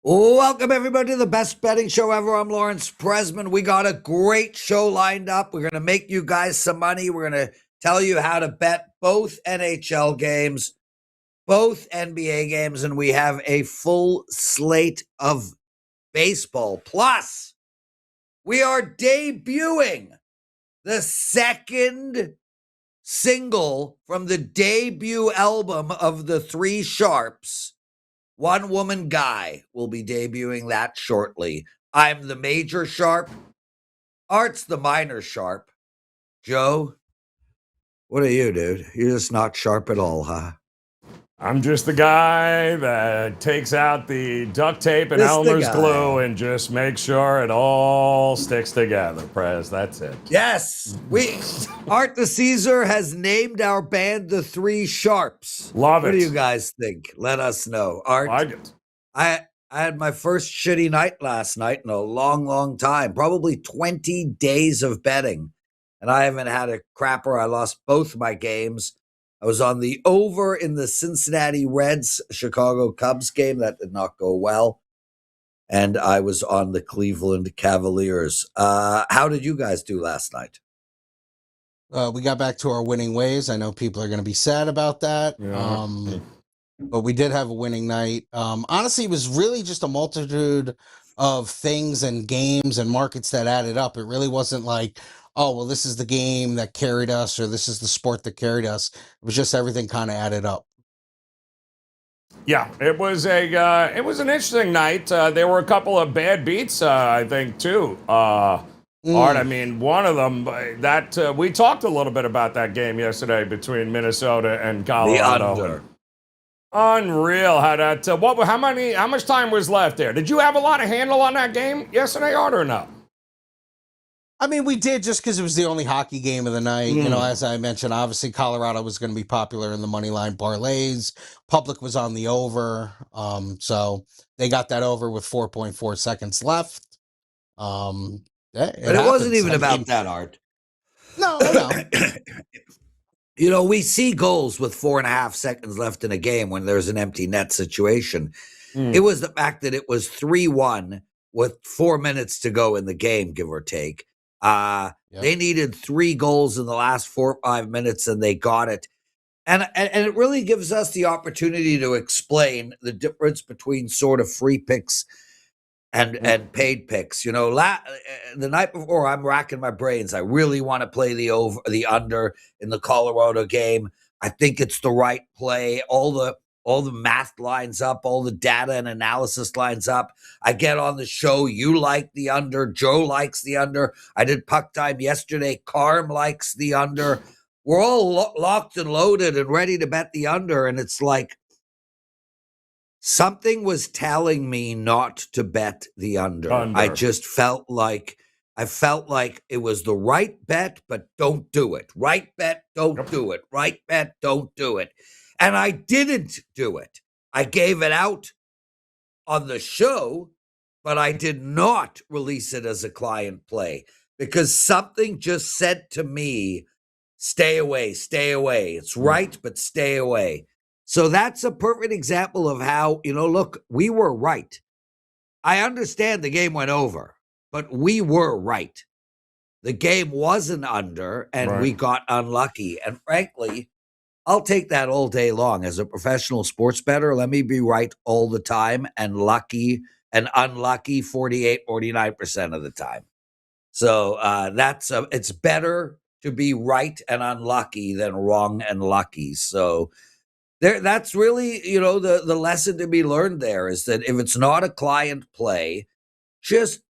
Welcome, everybody, to the best betting show ever. I'm Lawrence Presman. We got a great show lined up. We're going to make you guys some money. We're going to tell you how to bet both NHL games, both NBA games, and we have a full slate of baseball. Plus, we are debuting the second single from the debut album of the Three Sharps. One Woman Guy will be debuting that shortly. I'm the major sharp. Art's the minor sharp. Joe, what are you, dude? You're just not sharp at all, huh? I'm just the guy that takes out the duct tape and Elmer's glue and just makes sure it all sticks together, Prez. That's it. Yes. Art DiCesare has named our band the Three Sharps. Love it. What do you guys think? Let us know. Art, like it. I had my first shitty night last night in a long, long time. Probably 20 days of betting. And I haven't had a crapper. I lost both my games. I was on the over in the Cincinnati Reds Chicago Cubs game. That did not go well. And I was on the Cleveland Cavaliers. How did you guys do last night? We got back to our winning ways. I know people are going to be sad about that. Yeah. But we did have a winning night. Honestly, it was really just a multitude of things and games and markets that added up. It really wasn't like, oh, well, this is the game that carried us or this is the sport that carried us. It was just everything kind of added up. Yeah, it was an interesting night. There were a couple of bad beats, I think, too. Art, I mean, one of them, that we talked a little bit about that game yesterday between Minnesota and Colorado. The under. Unreal how that, how much time was left there? Did you have a lot of handle on that game yesterday, Art, or no? I mean, we did just because it was the only hockey game of the night. You know, as I mentioned, obviously Colorado was going to be popular in the money line parlays. Public was on the over. So they got that over with 4.4 seconds left. But it wasn't even about that, Art. No. You know, we see goals with 4.5 seconds left in a game when there's an empty net situation. It was the fact that it was 3-1 with 4 minutes to go in the game, give or take. They needed 3 goals in the last 4 or 5 minutes, and they got it. And it really gives us the opportunity to explain the difference between sort of free picks and paid picks. You know, the night before, I'm racking my brains. I really want to play the under in the Colorado game. I think it's the right play. All the math lines up, all the data and analysis lines up. I get on the show. You like the under. Joe likes the under. I did puck time yesterday. Carm likes the under. We're all locked and loaded and ready to bet the under. And it's like something was telling me not to bet the under. I just felt like it was the right bet, but don't do it. Right bet, don't do it. Right bet, don't do it. And I didn't do it. I gave it out on the show, but I did not release it as a client play because something just said to me, stay away, stay away. It's right, but stay away. So that's a perfect example of how, look, we were right. I understand the game went over, but we were right. The game wasn't under, and we got unlucky. And frankly, I'll take that all day long. As a professional sports bettor, let me be right all the time and lucky and unlucky 48, 49% of the time. So it's better to be right and unlucky than wrong and lucky. So that's really, the lesson to be learned there is that if it's not a client play, just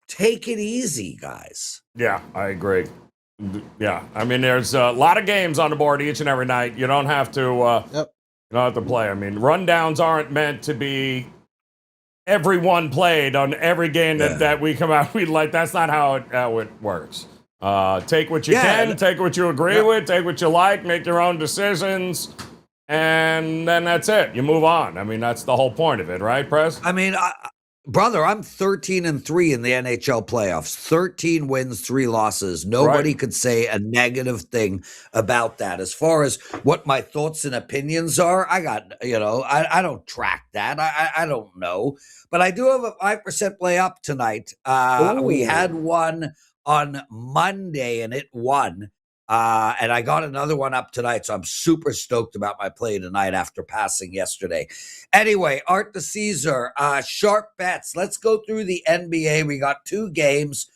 take it easy, guys. Yeah, I agree. Yeah, I mean, there's a lot of games on the board each and every night. You don't have to, you don't have to play. I mean, rundowns aren't meant to be everyone played on every game that we come out. That's not how it works. Take what you can, take what you agree with, take what you like, make your own decisions, and then that's it. You move on. I mean, that's the whole point of it, right, Prez? I mean, Brother, I'm 13-3 in the NHL playoffs. 13 wins, 3 losses. Nobody could say a negative thing about that. As far as what my thoughts and opinions are, I don't track that. I don't know. But I do have a 5% play up tonight. We had one on Monday and it won. And I got another one up tonight, so I'm super stoked about my play tonight after passing yesterday. Anyway, Art DiCesare, sharp bets. Let's go through the NBA. We got 2 games.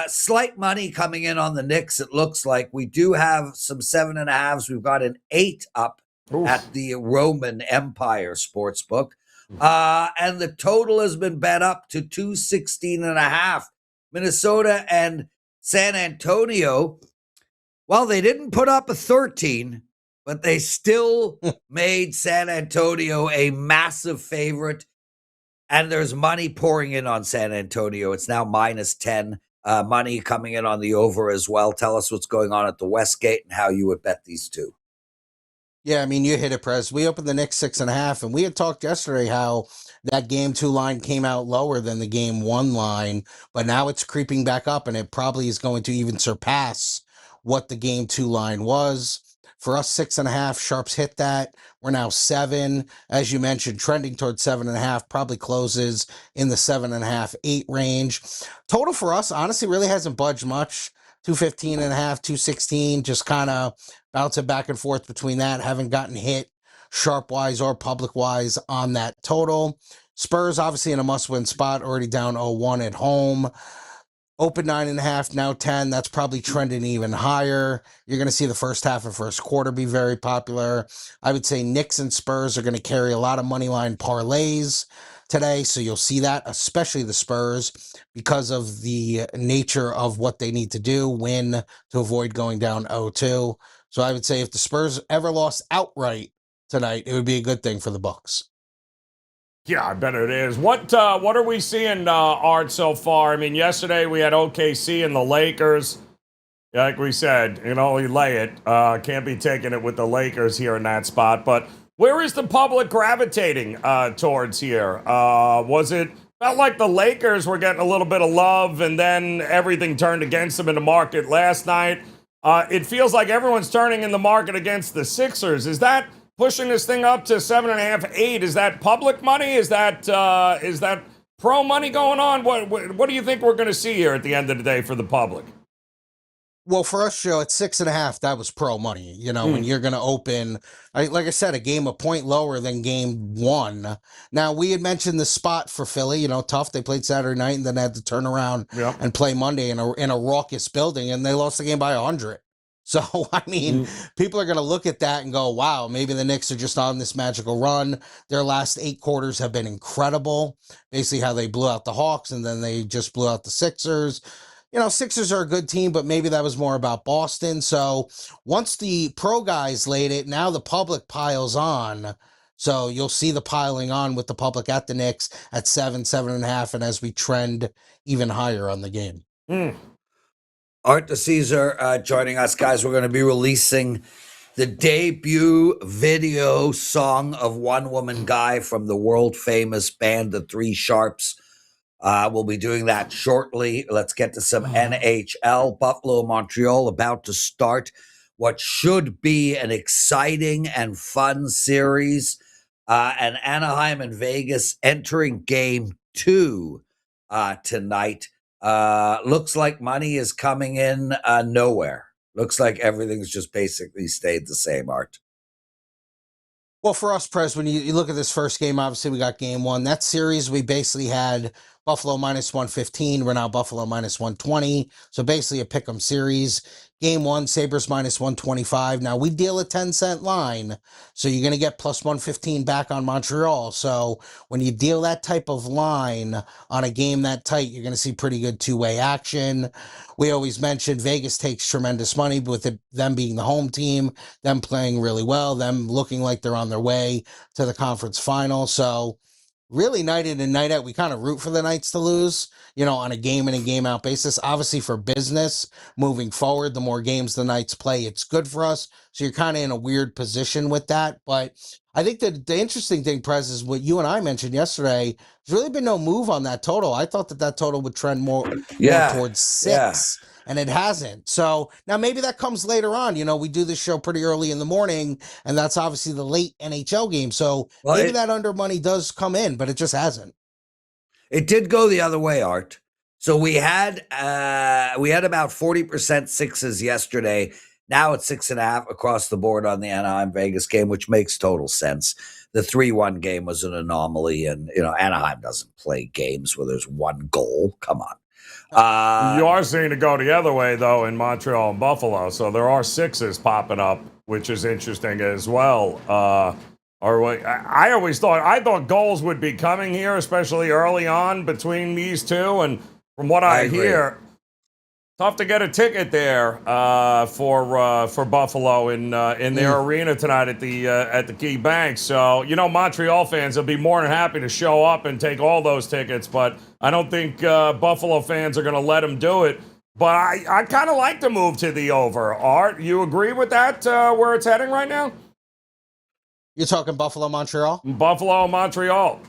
Slight money coming in on the Knicks, it looks like. We do have some 7.5s. We've got an 8 up at the Roman Empire Sportsbook. And the total has been bet up to 216.5. Minnesota and San Antonio, well, they didn't put up a 13, but they still made San Antonio a massive favorite. And there's money pouring in on San Antonio. It's now -10. Money coming in on the over as well. Tell us what's going on at the Westgate and how you would bet these two. Yeah, I mean, you hit it, Prez. We opened the Knicks 6.5, and we had talked yesterday how that game 2 line came out lower than the game 1 line, but now it's creeping back up, and it probably is going to even surpass what the game 2 line was. For us, 6.5, sharps hit that. We're now 7, as you mentioned, trending towards 7.5, probably closes in the 7.5, 8 range. Total for us, honestly, really hasn't budged much. 215.5, 216, just kind of bouncing back and forth between that. Haven't gotten hit sharp-wise or public-wise on that total. Spurs, obviously, in a must-win spot, already down 0-1 at home. Open 9.5, now 10. That's probably trending even higher. You're going to see the first half and first quarter be very popular. I would say Knicks and Spurs are going to carry a lot of money line parlays today, so you'll see that, especially the Spurs, because of the nature of what they need to do, win to avoid going down 0-2. So I would say if the Spurs ever lost outright tonight, it would be a good thing for the Bucks. Yeah, I bet it is. What are we seeing, Art, so far? I mean, yesterday we had OKC and the Lakers. Like we said, you know, we lay it. Can't be taking it with the Lakers here in that spot. But where is the public gravitating towards here? Felt like the Lakers were getting a little bit of love, and then everything turned against them in the market last night. It feels like everyone's turning in the market against the Sixers. Is that pushing this thing up to 7.5, 8? Is that public money? Is that pro money going on? What do you think we're going to see here at the end of the day for the public? Well, for us, Joe, at 6.5, that was pro money. You know, when you're going to open, like I said, a game a point lower than game 1. Now, we had mentioned the spot for Philly, you know, tough. They played Saturday night and then had to turn around and play Monday in a raucous building, and they lost the game by 100. So, I mean, people are going to look at that and go, wow, maybe the Knicks are just on this magical run. Their last 8 quarters have been incredible. Basically how they blew out the Hawks and then they just blew out the Sixers. You know, Sixers are a good team, but maybe that was more about Boston. So once the pro guys laid it, now the public piles on. So you'll see the piling on with the public at the Knicks at 7, 7.5, and as we trend even higher on the game. Art DiCesare joining us, guys. We're going to be releasing the debut video song of One Woman Guy from the world famous band, The Three Sharps. We'll be doing that shortly. Let's get to some NHL. Buffalo, Montreal about to start what should be an exciting and fun series. And Anaheim and Vegas entering game 2 tonight. Looks like money is coming in nowhere. Looks like everything's just basically stayed the same, Art. Well, for us, Prez, when you look at this first game, obviously we got game 1. That series, we basically had Buffalo -115. We're now Buffalo -120. So basically a pick'em series. Game 1, Sabres -125. Now we deal a 10-cent line. So you're going to get +115 back on Montreal. So when you deal that type of line on a game that tight, you're going to see pretty good two-way action. We always mention Vegas takes tremendous money with them being the home team, them playing really well, them looking like they're on their way to the conference final. So really night in and night out, we kind of root for the Knights to lose, on a game in and game out basis. Obviously for business moving forward, the more games the Knights play, it's good for us. So you're kind of in a weird position with that. But I think that the interesting thing, Prez, is what you and I mentioned yesterday. There's really been no move on that total. I thought that total would trend more towards 6. And it hasn't. So now maybe that comes later on. We do this show pretty early in the morning, and that's obviously the late NHL game. So maybe that under money does come in, but it just hasn't. It did go the other way, Art. So we had about 40% sixes yesterday. Now it's 6.5 across the board on the Anaheim Vegas game, which makes total sense. The 3-1 game was an anomaly, and Anaheim doesn't play games where there's one goal. Come on. You are seeing it go the other way, though, in Montreal and Buffalo. So there are 6s popping up, which is interesting as well. I always thought goals would be coming here, especially early on between these two. And from what I hear, tough to get a ticket there for Buffalo in their arena tonight at the Key Bank. So Montreal fans will be more than happy to show up and take all those tickets, but I don't think Buffalo fans are going to let them do it. But I kind of like the move to the over. Art, you agree with that? Where it's heading right now? You're talking Buffalo, Montreal? Buffalo, Montreal.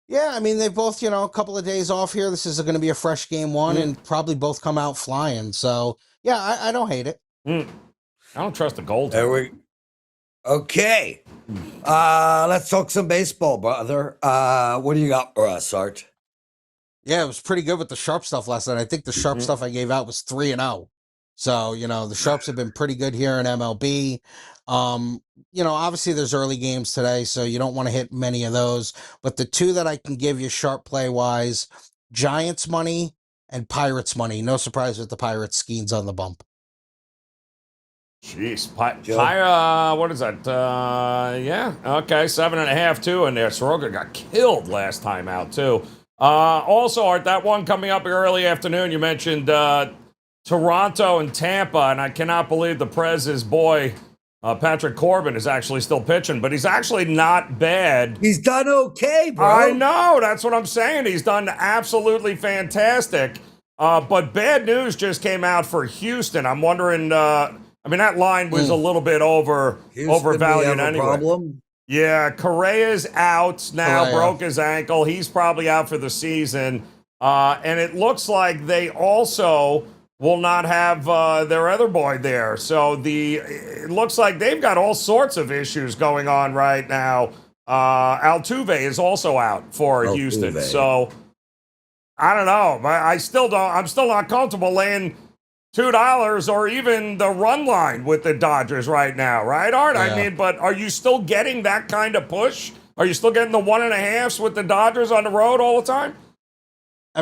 Yeah, I mean, they both, a couple of days off here. This is going to be a fresh game one, and probably both come out flying. So, yeah, I don't hate it. I don't trust the goal. Okay. Let's talk some baseball, brother. What do you got for us, Art? Yeah, it was pretty good with the sharp stuff last night. I think the sharp stuff I gave out was 3-0. So, the sharps have been pretty good here in MLB. Obviously there's early games today, so you don't want to hit many of those. But the two that I can give you sharp play-wise, Giants money and Pirates money. No surprise with the Pirates. Skeens on the bump. Jeez. What is that? Yeah. Okay, 7.5 too in there. Soroka got killed last time out too. Also, Art, that one coming up early afternoon, you mentioned Toronto and Tampa, and I cannot believe the Prez's boy, Patrick Corbin, is actually still pitching, but he's actually not bad. He's done okay, bro. I know. That's what I'm saying. He's done absolutely fantastic. But bad news just came out for Houston. I'm wondering, that line was a little bit overvalued anyway. Problem? Yeah, Correa's out now, broke his ankle. He's probably out for the season. And it looks like they also will not have their other boy there. So it looks like they've got all sorts of issues going on right now. Altuve is also out for Houston. So I don't know. I'm still not comfortable laying $2 or even the run line with the Dodgers right now, right, Art? Yeah. But are you still getting that kind of push? Are you still getting the 1.5s with the Dodgers on the road all the time?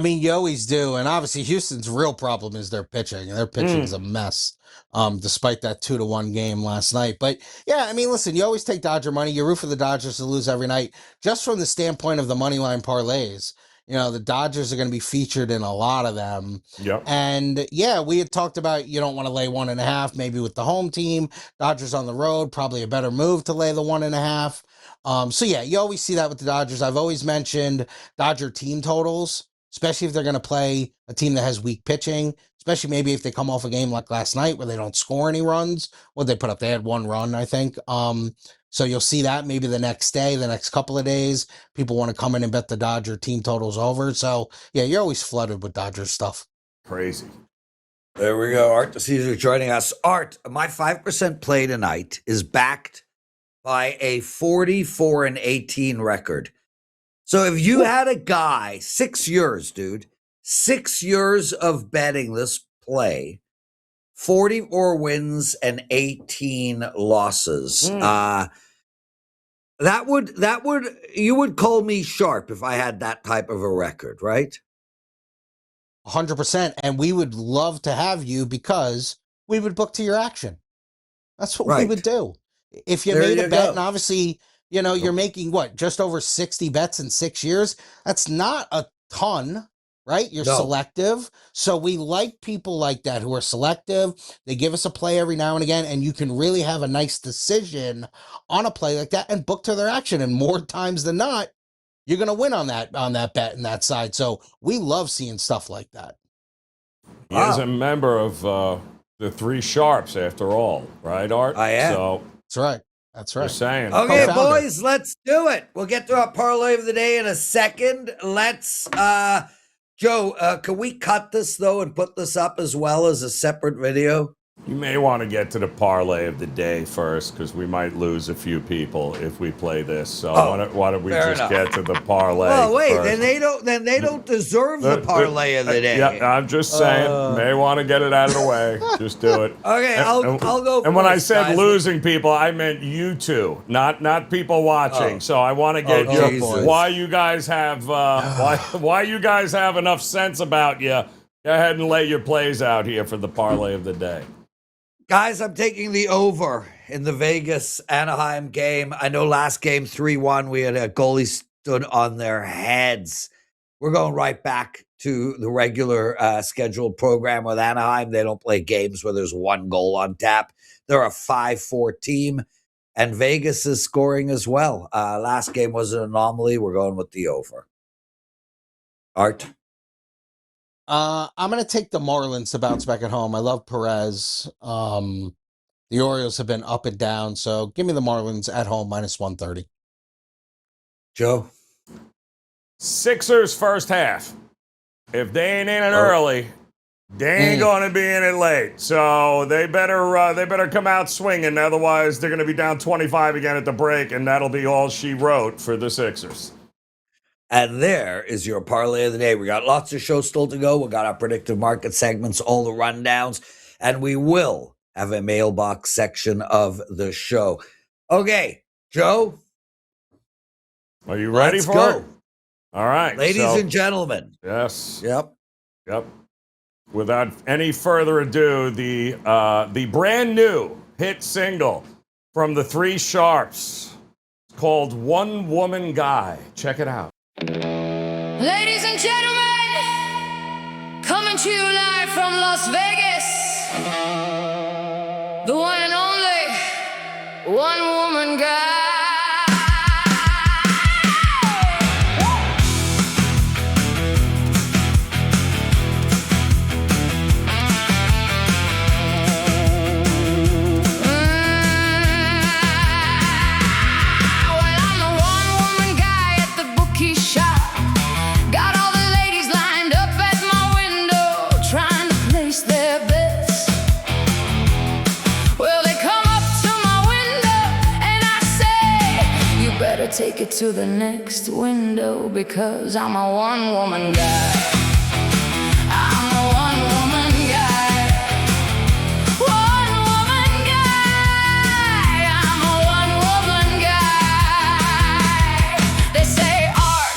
You always do, and obviously Houston's real problem is their pitching. Their pitching is a mess, despite that 2-1 game last night. But yeah, listen, you always take Dodger money. You root for the Dodgers to lose every night, just from the standpoint of the money line parlays. The Dodgers are going to be featured in a lot of them. Yep. And yeah, we had talked about you don't want to lay 1.5, maybe with the home team. Dodgers on the road, probably a better move to lay the 1.5. So yeah, you always see that with the Dodgers. I've always mentioned Dodger team totals, especially if they're going to play a team that has weak pitching, especially maybe if they come off a game like last night where they don't score any runs. What they put up, they had 1 run, I think. So you'll see that maybe the next day, the next couple of days, people want to come in and bet the Dodger team totals over. So yeah, you're always flooded with Dodger stuff. Crazy. There we go. Art DiCesare joining us. Art, my 5% play tonight is backed by a 44-18 record. So if you had a guy, 6 years, dude, 6 years of betting this play, 44 wins and 18 losses. You would call me sharp if I had that type of a record, right? 100%. And we would love to have you because we would book to your action. That's what we would do. If you made a bet, and obviously, you're making just over 60 bets in 6 years. That's not a ton, right? You're selective. So we like people like that who are selective. They give us a play every now and again, and you can really have a nice decision on a play like that and book to their action. And more times than not, you're going to win on that bet and that side. So we love seeing stuff like that. He is a member of the Three Sharps, after all, right, Art? I am. So that's right. That's right. Just saying. Okay, boys, let's do it. We'll get to our parlay of the day in a second. Let's, Joe, can we cut this, though, and put this up as well as a separate video? You may want to get to the parlay of the day first, because we might lose a few people if we play this. So why don't we just get to the parlay? Oh wait, first? then they don't deserve the parlay of the day. Yeah, I'm just saying, may want to get it out of the way. Just do it. Okay, I'll go. And when I said losing people, I meant you two, not people watching. So I want to get why you guys have why you guys have enough sense about you. Go ahead and lay your plays out here for the parlay of the day. Guys, I'm taking the over in the Vegas-Anaheim game. I know last game 3-1, we had a goalie stood on their heads. We're going right back to the regular scheduled program with Anaheim. They don't play games where there's one goal on tap. They're a 5-4 team, and Vegas is scoring as well. Last game was an anomaly. We're going with the over. Art? I'm going to take the Marlins to bounce back at home. I love Perez. The Orioles have been up and down, so give me the Marlins at home -130. Joe? Sixers first half. If they ain't in it early, they ain't going to be in it late. So they better come out swinging. Otherwise, they're going to be down 25 again at the break, and that'll be all she wrote for the Sixers. And there is your parlay of the day. We got lots of shows still to go. We got our predictive market segments, all the rundowns, and we will have a mailbox section of the show. Okay, Joe. Are you ready for it? All right. Ladies and gentlemen. Yes. Yep. Without any further ado, the brand new hit single from the Three Sharps called One Woman Guy. Check it out. Ladies and gentlemen, coming to you live from Las Vegas, the one and only One Woman Guy. Take it to the next window because I'm a one-woman guy. I'm a one-woman guy. One-woman guy. I'm a one-woman guy. They say art,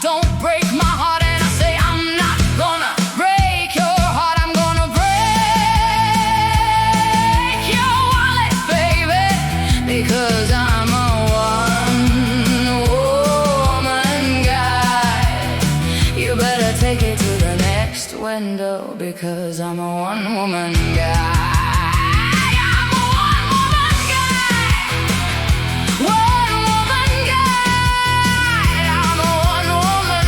don't break my heart. And I say I'm not gonna break your heart. I'm gonna break your wallet, baby, because I'm a take it to the next window because I'm a one-woman guy. I'm a one-woman guy. One-woman guy. I'm a one-woman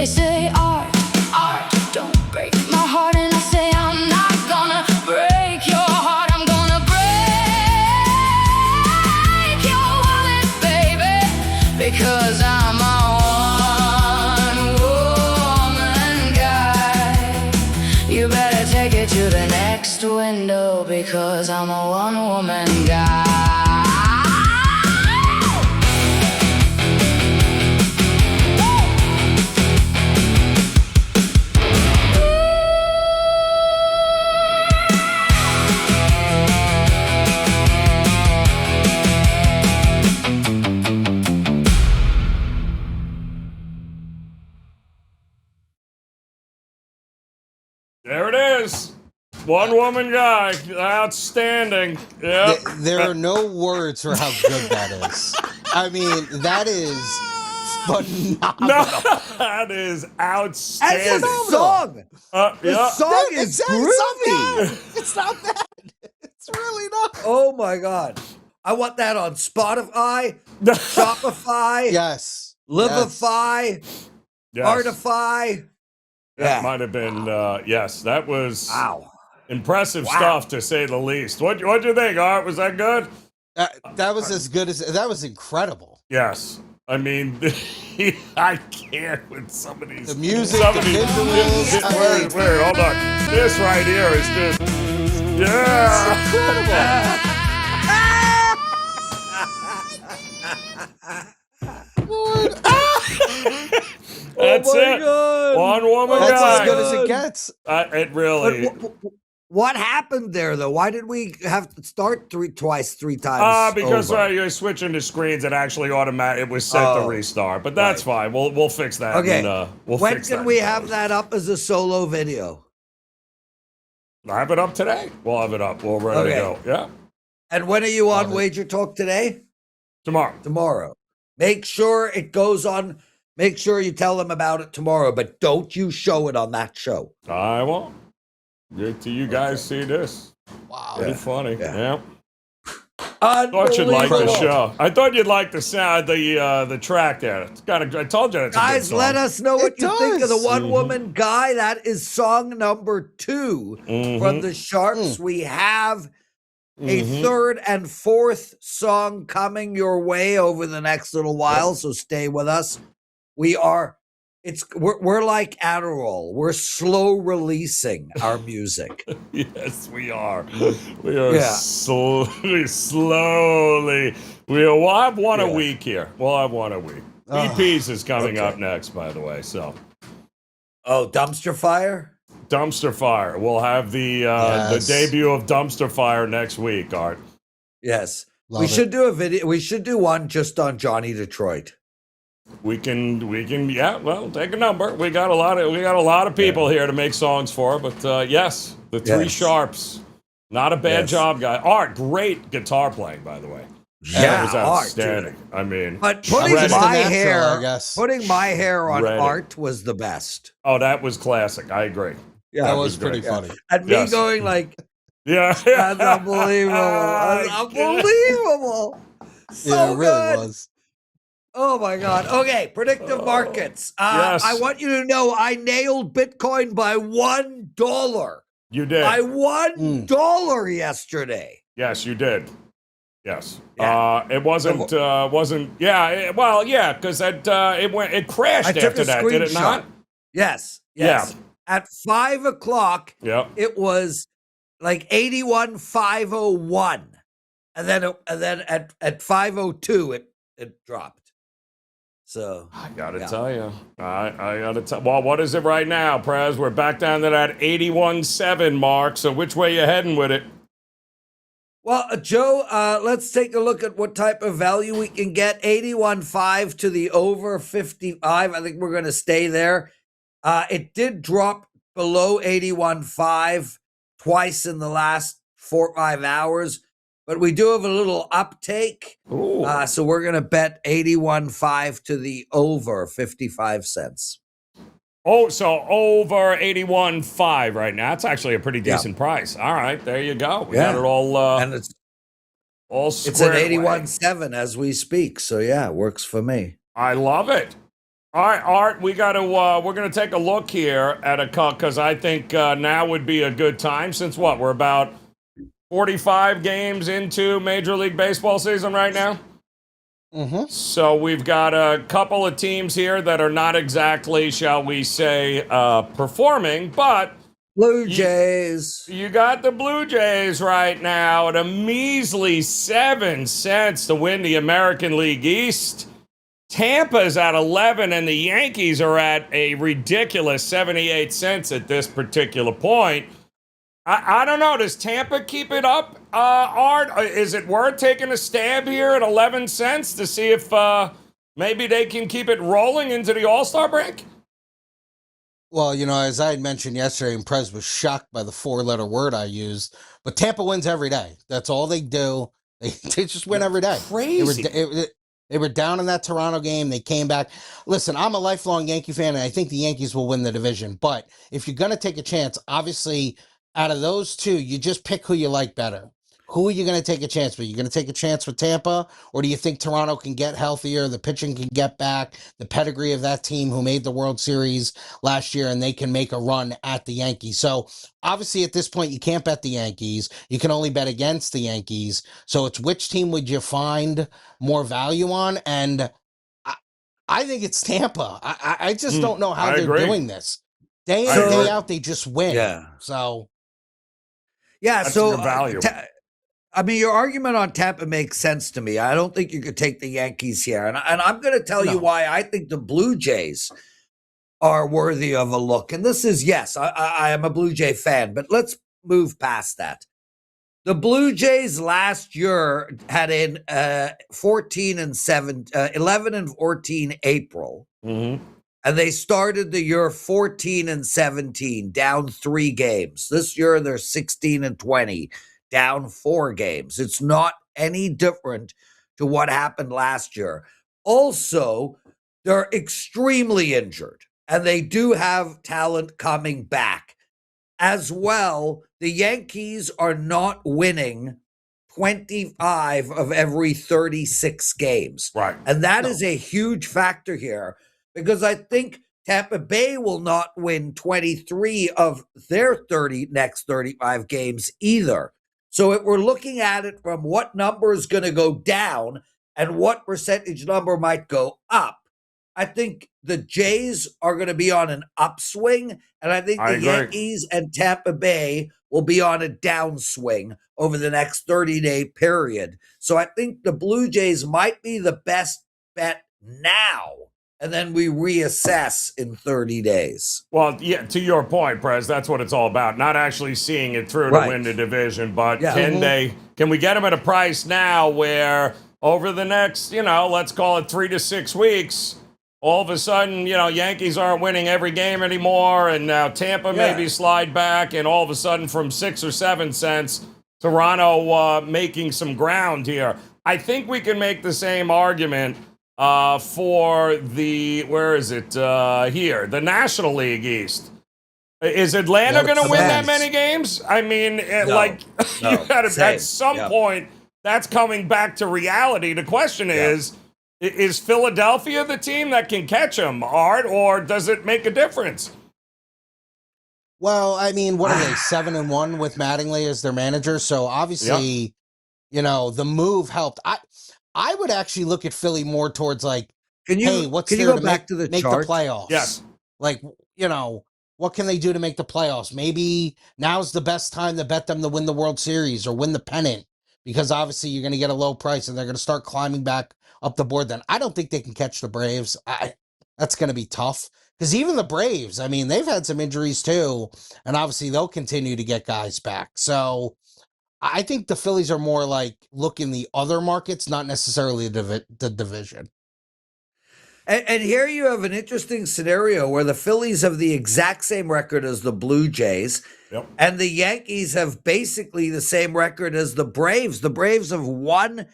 They say art, don't break my heart. And I say I'm not gonna break your heart. I'm gonna break your wallet, baby, because I'm a one-woman guy. You better take it to the next window because I'm a one-woman guy. There it is. One woman guy. Outstanding. Yeah. There are no words for how good that is. I mean, that is phenomenal. No, that is outstanding. And the song. The song is groovy. It's not bad. It's really not. Oh my God. I want that on Spotify, Shopify, Yes. Livify, Yes. Artify. That might have been, yes, that was impressive Wow. stuff, to say the least. What'd you think, Art? Was that good? That was as good as, that was incredible. Yes. I mean, I can't with some of these. The music, some the of these- visuals. Wait, hold on. This right here is just, yeah. Incredible. That's Oh my it. God. One woman That's guy. as good as it gets. It really. What happened there, though? Why did we have to start three times? Because over? you're switching to screens, it actually it was set to restart. But that's fine. We'll fix that. Okay. And, we'll when fix can that we in have post. that up as a solo video? I'll have it up today. We'll have it up. We're ready to go. Yeah. And when are you on Wager Talk today? Tomorrow. Tomorrow. Make sure it goes on. Make sure you tell them about it tomorrow, but don't you show it on that show. I won't. Wait till you guys see this. Wow. Pretty funny. Yeah. Thought you'd like the show. I thought you'd like the sound, the track there. It's got I told you it's a good Guys, song. let us know what you think of the does. one-woman guy. That is song number 2 from the Sharps. We have a third and fourth song coming your way over the next little while, so stay with us. We're like Adderall. We're slow releasing our music. Yes, we are. We are slowly. We'll have one a week here. We'll have one a week. EPs is coming up next, by the way. So, Dumpster Fire? Dumpster Fire. We'll have the debut of Dumpster Fire next week, Art. Yes. Love we it. should do a video. We should do one just on Johnny Detroit. We can, well, take a number. We got a lot of people here to make songs for, but yes, the three Sharps. Not a bad job, guy. Art, great guitar playing, by the way. That was outstanding. Art, I mean, but putting Ready. my Natural, hair, I guess. putting my hair on Ready. Art was the best. oh, that was classic. I agree. Yeah, That was great. pretty funny. and me going like, Yeah. that's unbelievable. That's unbelievable. So Yeah, it really good. was. Oh my God. Okay, predictive markets. yes. I want you to know I nailed Bitcoin by $1. You did. By $1 yesterday. Yes, you did. Yes. Yeah. It wasn't. Because it crashed I took after a that. Did it not? screenshot. Yes. Yes. At 5 o'clock, Yeah. it was like 81,501, and then at 5:02 it dropped. So I gotta tell you. I gotta tell. Well, what is it right now, Prez? We're back down to that 81.7 mark. So which way you heading with it? Well, Joe, let's take a look at what type of value we can get. 81.5 to the over 55. I think we're going to stay there. It did drop below 81.5 twice in the last 4 or 5 hours, but we do have a little uptake. So we're going to bet 81.5 to the over 55 cents. Oh, so over 81.5 right now. That's actually a pretty decent price. All right, there you go. We got it all. And it's squared at away. 81.7 as we speak. So yeah, it works for me. I love it. All right, Art, we're gonna take a look here at a cut because I think now would be a good time since we're about 45 games into Major League Baseball season right now. So we've got a couple of teams here that are not exactly, shall we say, performing, but Blue Jays. you got the Blue Jays right now at a measly 7 cents to win the American League East. Tampa's at 11, and the Yankees are at a ridiculous 78 cents at this particular point. I don't know. Does Tampa keep it up, Art? Is it worth taking a stab here at 11 cents to see if maybe they can keep it rolling into the All-Star break? Well, as I had mentioned yesterday, and Prez was shocked by the 4-letter word I used, but Tampa wins every day. That's all they do. They just win every day. Crazy. They were down in that Toronto game. They came back. Listen, I'm a lifelong Yankee fan, and I think the Yankees will win the division. But if you're going to take a chance, obviously, out of those two, you just pick who you like better. Who are you going to take a chance with? You going to take a chance with Tampa, or do you think Toronto can get healthier, the pitching can get back, the pedigree of that team who made the World Series last year, and they can make a run at the Yankees? So obviously at this point, you can't bet the Yankees. You can only bet against the Yankees. So it's which team would you find more value on? And I think it's Tampa. I just don't know how they're doing this. Day in, day out, they just win. Yeah. So. Yeah, that's so value. I mean, your argument on Tampa makes sense to me. I don't think you could take the Yankees here. And I'm going to tell you why I think the Blue Jays are worthy of a look. And this is, yes, I am a Blue Jay fan, but let's move past that. The Blue Jays last year had in 11 and 14 April. Mm-hmm. And they started the year 14 and 17, down 3 games. This year, they're 16 and 20, down 4 games. It's not any different to what happened last year. Also, they're extremely injured, and they do have talent coming back. As well, the Yankees are not winning 25 of every 36 games. Right. And that is a huge factor here, because I think Tampa Bay will not win 23 of their next 35 games either. So if we're looking at it from what number is going to go down and what percentage number might go up, I think the Jays are going to be on an upswing, and I think the Yankees and Tampa Bay will be on a downswing over the next 30-day period. So I think the Blue Jays might be the best bet now, and then we reassess in 30 days. Well, yeah, to your point, Prez, that's what it's all about. Not actually seeing it through to win the division, but can we get them at a price now where over the next, let's call it 3 to 6 weeks, all of a sudden, Yankees aren't winning every game anymore, and now Tampa maybe slide back, and all of a sudden from 6 or 7 cents, Toronto making some ground here. I think we can make the same argument for the, the National League East. Is Atlanta going to win that many games? I mean, you got to, at some point, that's coming back to reality. The question is Philadelphia the team that can catch them, Art, or does it make a difference? Well, I mean, what are they, 7-1 with Mattingly as their manager? So obviously, the move helped. I would actually look at Philly more towards what's can you go back to the chart? The playoffs? Yes. What can they do to make the playoffs? Maybe now's the best time to bet them to win the World Series or win the pennant, because obviously you're going to get a low price and they're going to start climbing back up the board. Then I don't think they can catch the Braves. That's going to be tough, because even the Braves, I mean, they've had some injuries too, and obviously they'll continue to get guys back. So I think the Phillies are more look in the other markets, not necessarily the division. And here you have an interesting scenario where the Phillies have the exact same record as the Blue Jays, and the Yankees have basically the same record as the Braves. The Braves have one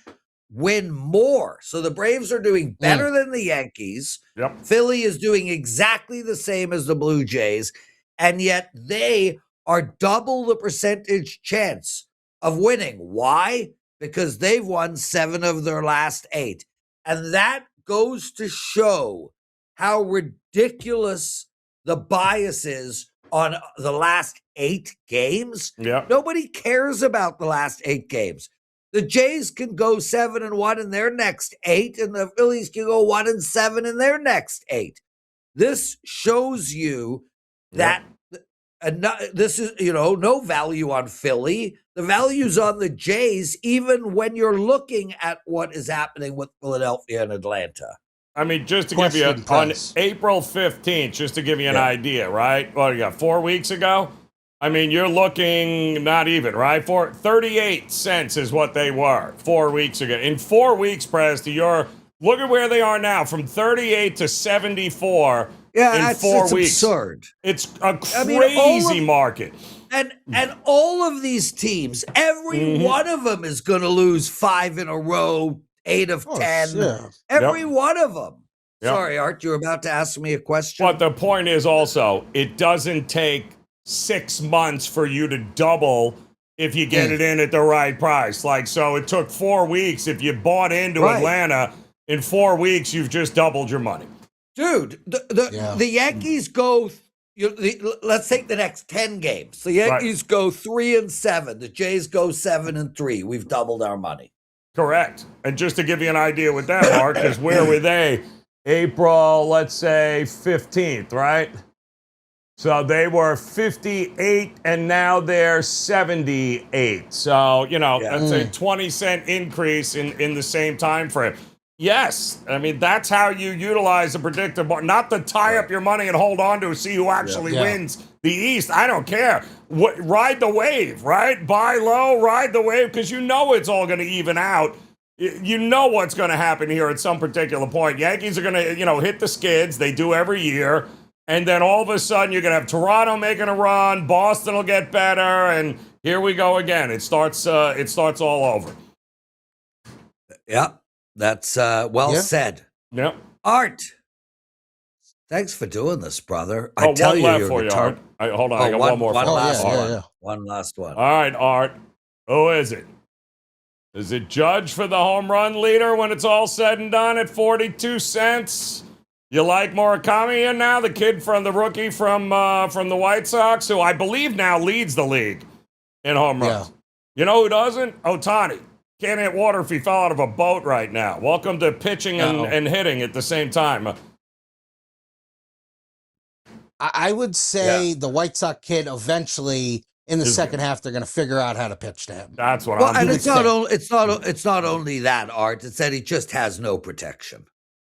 win more. So the Braves are doing better than the Yankees. Philly is doing exactly the same as the Blue Jays, and yet they are double the percentage chance of winning. Why? Because they've won 7 of their last 8. And that goes to show how ridiculous the bias is on the last 8 games. Nobody cares about the last 8 games. The Jays can go 7-1 in their next 8, and the Phillies can go 1-7 in their next 8. This shows you that this is, no value on Philly. The value's on the Jays, even when you're looking at what is happening with Philadelphia and Atlanta. I mean, just to give you, on April 15th, just to give you an idea, right? Well, you got 4 weeks ago. I mean, you're looking not even, right? 38 cents is what they were 4 weeks ago. In 4 weeks, Prez, to your Look at where they are now, from 38 to 74 in 4 weeks. Absurd. It's a crazy market. And all of these teams, every one of them is going to lose 5 in a row, 8 of 10. Yeah. Every one of them. Yep. Sorry, Art, you were about to ask me a question. But the point is also, it doesn't take 6 months for you to double if you get it in at the right price. Like, so it took 4 weeks. If you bought into Atlanta, in 4 weeks, you've just doubled your money. Dude, the Yankees go, let's take the next 10 games. The Yankees go 3-7. The Jays go 7-3. We've doubled our money. Correct. And just to give you an idea with that, Mark, because where were they? April, let's say 15th, right? So they were 58 and now they're 78. So, that's a 20-cent increase in the same time frame. Yes. I mean, that's how you utilize a predictive market. Not to tie up your money and hold on to see who actually wins the East. I don't care. Ride the wave, right? Buy low, ride the wave, because it's all going to even out. You know what's going to happen here at some particular point. Yankees are going to, hit the skids. They do every year. And then all of a sudden, you're going to have Toronto making a run. Boston will get better. And here we go again. It starts all over. Yep. That's said. Yep. Art, thanks for doing this, brother. I tell you, left for you, Art. Hold on, I got one more. One last one. Yeah. One last one. All right, Art. Who is it? Is it Judge for the home run leader when it's all said and done at 42 cents? You like Murakami in now, the kid from the rookie from the White Sox, who I believe now leads the league in home runs. You know who doesn't? Ohtani. Can't hit water if he fell out of a boat right now. Welcome to pitching and hitting at the same time. I would say the White Sox kid eventually in the second half they're going to figure out how to pitch to him. That's what I'm. And it's not only that, Art. It's that he just has no protection.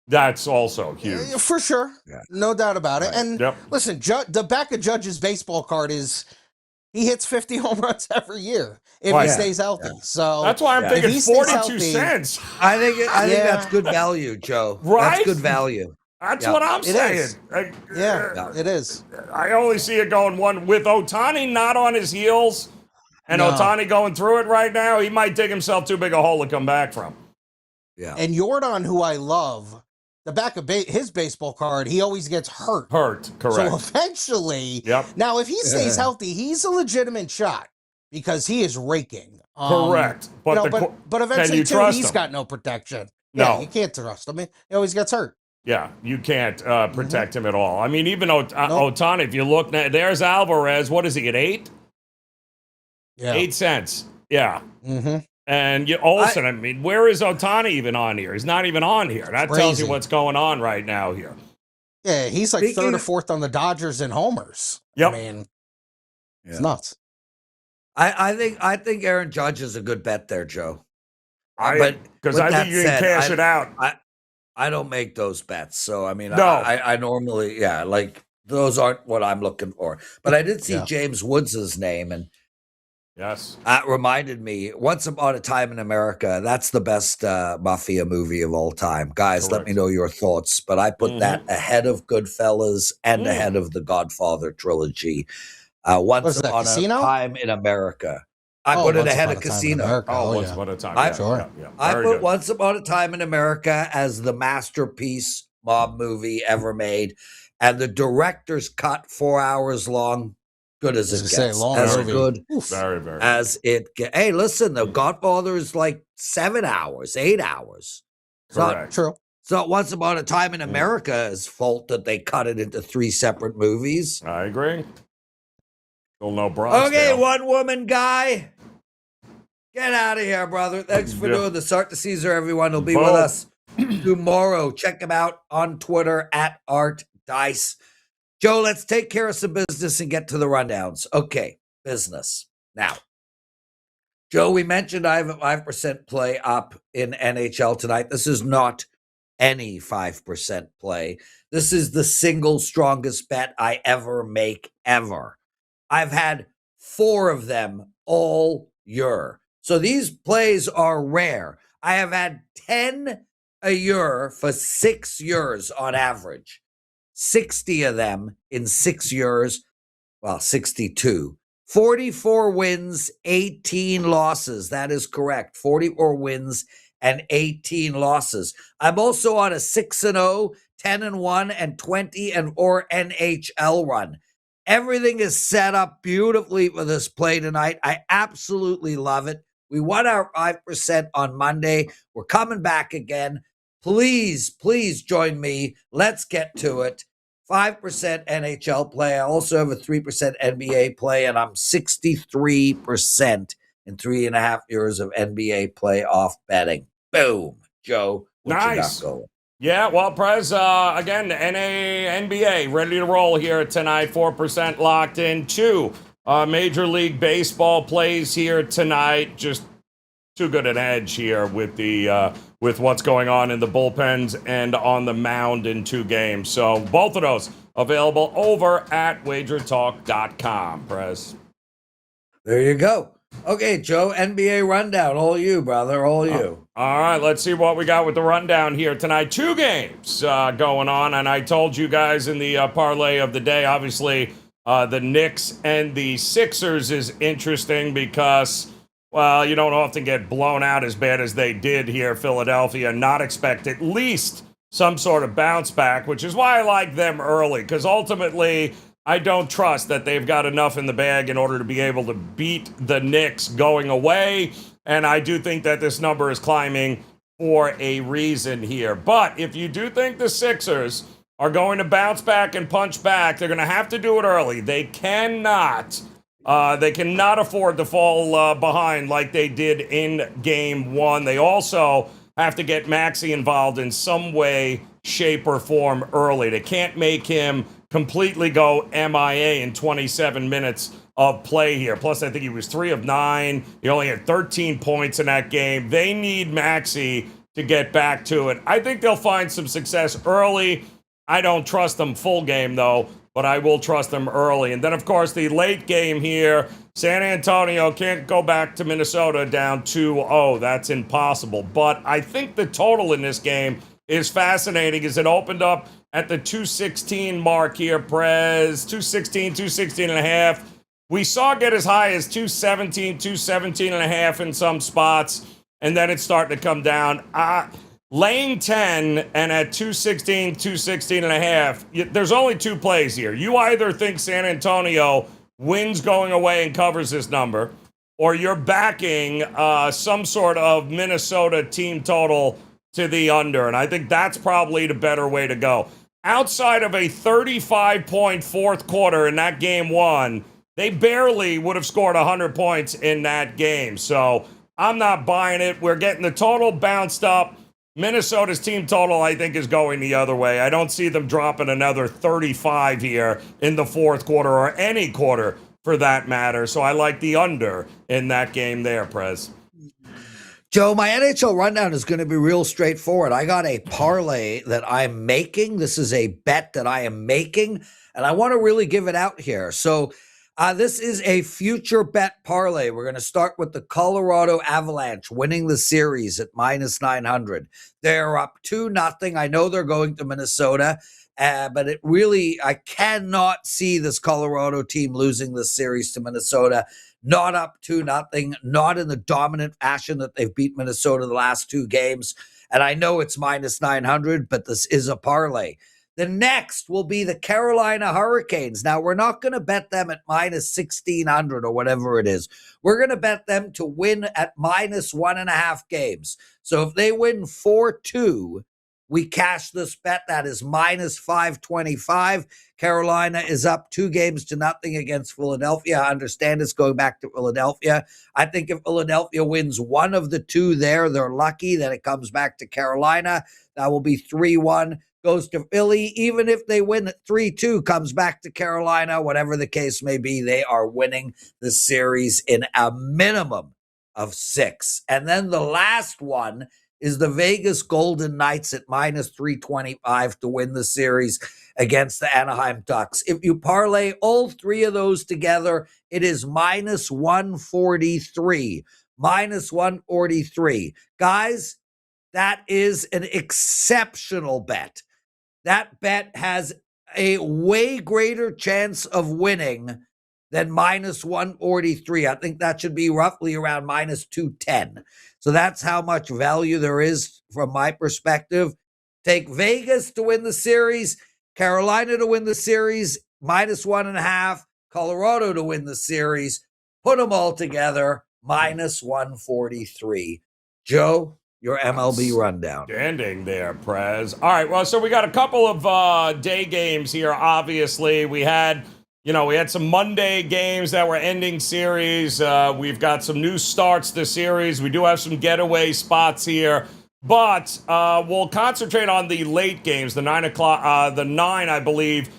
That's also huge. For sure. Yeah. No doubt about it. And listen, the back of Judge's baseball card is he hits 50 home runs every year if he stays healthy. So that's why I'm thinking 42 cents. I think that's good value, Joe. Right? That's good value. That's what I'm saying. It is. I only see it going one with Ohtani not on his heels and Ohtani going through it right now. He might dig himself too big a hole to come back from. Yeah. And Jordan, who I love, the back of his baseball card, he always gets hurt. Correct. So eventually, now if he stays healthy, he's a legitimate shot because he is raking. Correct. But eventually, too, he's got no protection. No. Yeah, you can't trust him. He always gets hurt. Yeah, you can't protect him at all. I mean, even Ohtani, if you look, there's Alvarez. What is he at 8? Yeah. 8 cents. Yeah. Mm-hmm. And Olsen, I mean, where is Ohtani even on here? He's not even on here. That tells you what's going on right now here. Yeah, he's like third or fourth on the Dodgers in homers. Yep. I mean, it's nuts. I think Aaron Judge is a good bet there, Joe. Because I think you can cash it out. I don't make those bets, so I mean, I normally, those aren't what I'm looking for. But I did see James Woods' name, and that reminded me. Once Upon a Time in America, that's the best mafia movie of all time, guys. Let me know your thoughts. But I put that ahead of Goodfellas and ahead of the Godfather trilogy. Once Upon a Time in America. I put it ahead of Casino. Once Upon a Time. I put Once Upon a Time in America as the masterpiece mob movie ever made. And the director's cut, 4 hours long, good as it gets. As good very, very as it gets. Hey, listen, The Godfather is like 7 hours, 8 hours. Correct. True. It's not Once Upon a Time in America's fault that they cut it into 3 separate movies. I agree. Still no Bronx. Okay, one woman guy. Get out of here, brother. Thanks for doing the Art DiCesare, everyone. He'll be with us tomorrow. Check him out on Twitter at Art Dice. Joe, let's take care of some business and get to the rundowns. Okay, business. Now, Joe, we mentioned I have a 5% play up in NHL tonight. This is not any 5% play. This is the single strongest bet I ever make, ever. I've had 4 of them all year. So these plays are rare. I have had 10 a year for 6 years on average. 60 of them in 6 years. Well, 62. 44 wins, 18 losses. That is correct. 44 wins and 18 losses. I'm also on a 6-0, 10-1, and 20-4 NHL run. Everything is set up beautifully for this play tonight. I absolutely love it. We won our 5% on Monday. We're coming back again. Please join me. Let's get to it. 5% NHL play. I also have a 3% NBA play, and I'm 63% in 3.5 years of NBA playoff betting. Boom. Joe, what nice. You got going? Yeah, well, Prez, again, NBA ready to roll here tonight. 4% locked in. 2 Major League Baseball plays here tonight. Just too good an edge here with the with what's going on in the bullpens and on the mound in 2 games. So both of those available over at WagerTalk.com, Prez. There you go. Okay, Joe, NBA rundown. All you, brother. All you. All right, let's see what we got with the rundown here tonight. 2 games going on, and I told you guys in the parlay of the day, obviously, the Knicks and the Sixers is interesting because, well, you don't often get blown out as bad as they did here, Philadelphia. Not expect at least some sort of bounce back, which is why I like them early, because ultimately I don't trust that they've got enough in the bag in order to be able to beat the Knicks going away. And I do think that this number is climbing for a reason here. But if you do think the Sixers are going to bounce back and punch back, they're going to have to do it early. They cannot afford to fall behind like they did in Game 1. They also have to get Maxey involved in some way, shape, or form early. They can't make him completely go MIA in 27 minutes of play here. Plus, I think he was 3 of 9. He only had 13 points in that game. They need Maxey to get back to it. I think they'll find some success early. I don't trust them full game, though, but I will trust them early. And then, of course, the late game here, San Antonio can't go back to Minnesota down 2-0. That's impossible. But I think the total in this game is fascinating as it opened up at the 216 mark here, Prez. 216 and a half. We saw it get as high as 217 and a half in some spots, and then it's starting to come down. Laying 10 and at 216 and a half, there's only 2 plays here. You either think San Antonio wins going away and covers this number, or you're backing some sort of Minnesota team total to the under, and I think that's probably the better way to go. Outside of a 35-point fourth quarter in that Game 1, they barely would have scored 100 points in that game. So I'm not buying it. We're getting the total bounced up. Minnesota's team total, I think, is going the other way. I don't see them dropping another 35 here in the fourth quarter or any quarter for that matter. So I like the under in that game there, Prez. Joe, my NHL rundown is going to be real straightforward. I got a parlay that I'm making. This is a bet that I am making, and I want to really give it out here. So this is a future bet parlay. We're going to start with the Colorado Avalanche winning the series at minus 900. They're up 2-0. I know they're going to Minnesota, but I cannot see this Colorado team losing this series to Minnesota. Not up 2-0, not in the dominant fashion that they've beat Minnesota the last 2 games. And I know it's minus 900, but this is a parlay. The next will be the Carolina Hurricanes. Now, we're not going to bet them at minus 1,600 or whatever it is. We're going to bet them to win at minus 1.5 games. So if they win 4-2, we cash this bet. That is minus 525. Carolina is up 2-0 against Philadelphia. I understand it's going back to Philadelphia. I think if Philadelphia wins one of the 2 there, they're lucky. Then it comes back to Carolina. That will be 3-1. Goes to Philly. Even if they win at 3-2, comes back to Carolina. Whatever the case may be, they are winning the series in a minimum of 6. And then the last one is the Vegas Golden Knights at minus 325 to win the series against the Anaheim Ducks. If you parlay all 3 of those together, it is minus 143. Minus 143. Guys, That is an exceptional bet. That bet has a way greater chance of winning than minus 143. I think that should be roughly around minus 210. So that's how much value there is from my perspective. Take Vegas to win the series, Carolina to win the series, minus 1.5, Colorado to win the series. Put them all together, minus 143. Joe, your MLB rundown. Standing there, Prez. All right, well, so we got a couple of day games here, obviously. We had some Monday games that were ending series. We've got some new starts this series. We do have some getaway spots here. But we'll concentrate on the late games, the 9 o'clock, the 9, I believe,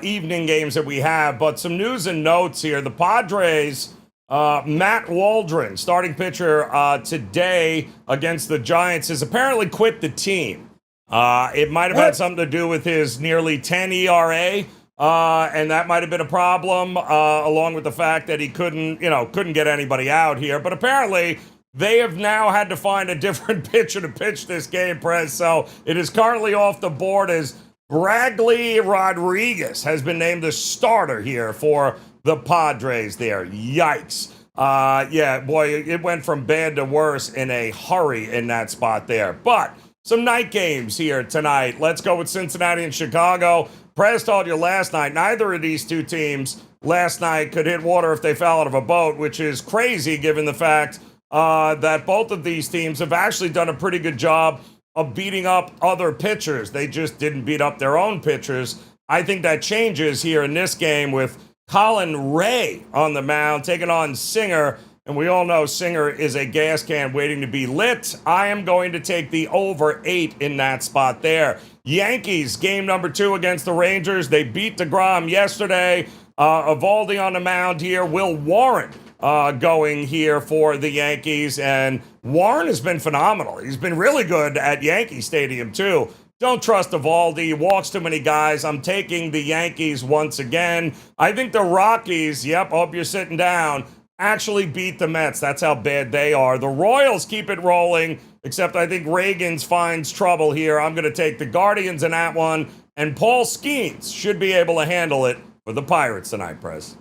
evening games that we have. But some news and notes here. The Padres, Matt Waldron, starting pitcher today against the Giants, has apparently quit the team. It might have had something to do with his nearly 10 ERA. And that might have been a problem, along with the fact that he couldn't get anybody out here. But apparently, they have now had to find a different pitcher to pitch this game, Prez. So it is currently off the board as Bradley Rodriguez has been named the starter here for the Padres there. Yikes. Yeah, boy, it went from bad to worse in a hurry in that spot there. But some night games here tonight. Let's go with Cincinnati and Chicago. Prez told you last night, neither of these two teams last night could hit water if they fell out of a boat, which is crazy given the fact that both of these teams have actually done a pretty good job of beating up other pitchers. They just didn't beat up their own pitchers. I think that changes here in this game with Colin Ray on the mound taking on Singer. And we all know Singer is a gas can waiting to be lit. I am going to take the over 8 in that spot there. Yankees, game number 2 against the Rangers. They beat DeGrom yesterday. Evaldi on the mound here. Will Warren going here for the Yankees. And Warren has been phenomenal. He's been really good at Yankee Stadium, too. Don't trust Evaldi. He walks too many guys. I'm taking the Yankees once again. I think the Rockies, yep, hope you're sitting down, actually beat the Mets. That's how bad they are. The Royals keep it rolling, except I think Reagans finds trouble here. I'm going to take the Guardians in that one. And Paul Skeens should be able to handle it for the Pirates tonight, Prez.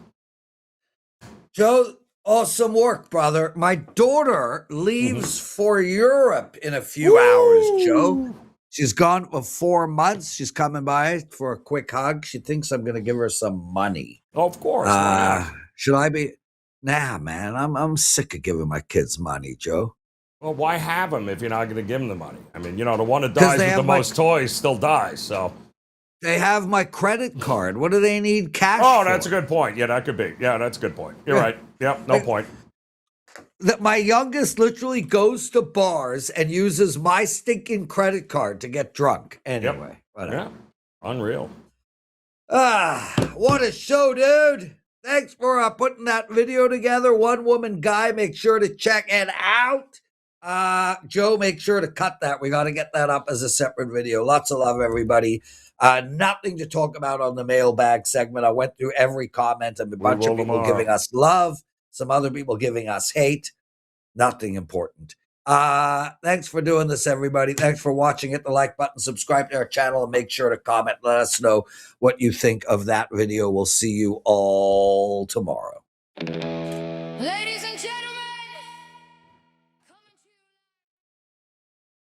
Joe, awesome work, brother. My daughter leaves for Europe in a few hours, Joe. She's gone for 4 months. She's coming by for a quick hug. She thinks I'm going to give her some money. Of course. Should I be? Nah, man. I'm sick of giving my kids money, Joe. Well, why have them if you're not going to give them the money? I mean, the one that dies with the most toys still dies, so. They have my credit card. What do they need cash for? for? That's a good point. Yeah, that could be. Yeah, that's a good point. You're right. Yep, no point. That my youngest literally goes to bars and uses my stinking credit card to get drunk. Anyway, whatever. Yeah, unreal. What a show, dude. Thanks for putting that video together. One Woman Guy, make sure to check it out. Joe, make sure to cut that. We got to get that up as a separate video. Lots of love, everybody. Nothing to talk about on the mailbag segment. I went through every comment of a bunch of people giving us love, some other people giving us hate. Nothing important. Thanks for doing this, everybody. Thanks for watching. Hit the like button, subscribe to our channel, and make sure to comment. Let us know what you think of that video. We'll see you all tomorrow. Ladies